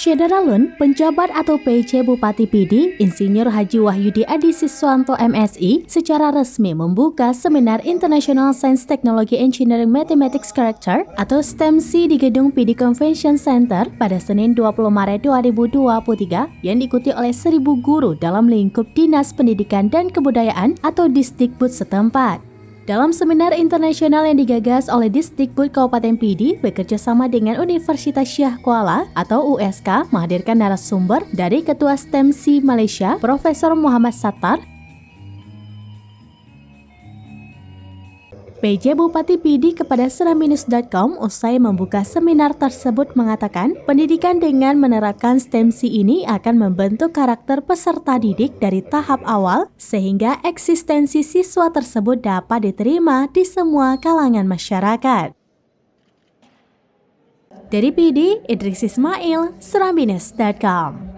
Syederalun, penjabat atau PJ Bupati Pidi, Insinyur Haji Wahyudi Adi Siswanto MSI, secara resmi membuka Seminar International Science Technology Engineering Mathematics Character atau STEMC di Gedung Pidi Convention Center pada Senin 20 Maret 2023 yang diikuti oleh 1.000 guru dalam lingkup Dinas Pendidikan dan Kebudayaan atau Disdikbud setempat. Dalam seminar internasional yang digagas oleh Disdikbud Kabupaten Pidi bekerjasama dengan Universitas Syah Kuala atau USK menghadirkan narasumber dari Ketua STEMC Malaysia, Profesor Muhammad Sattar, PJ Bupati Pidi kepada seraminus.com usai membuka seminar tersebut mengatakan pendidikan dengan menerapkan STEMC ini akan membentuk karakter peserta didik dari tahap awal sehingga eksistensi siswa tersebut dapat diterima di semua kalangan masyarakat. Dari Pidi, Idris Ismail, seraminus.com.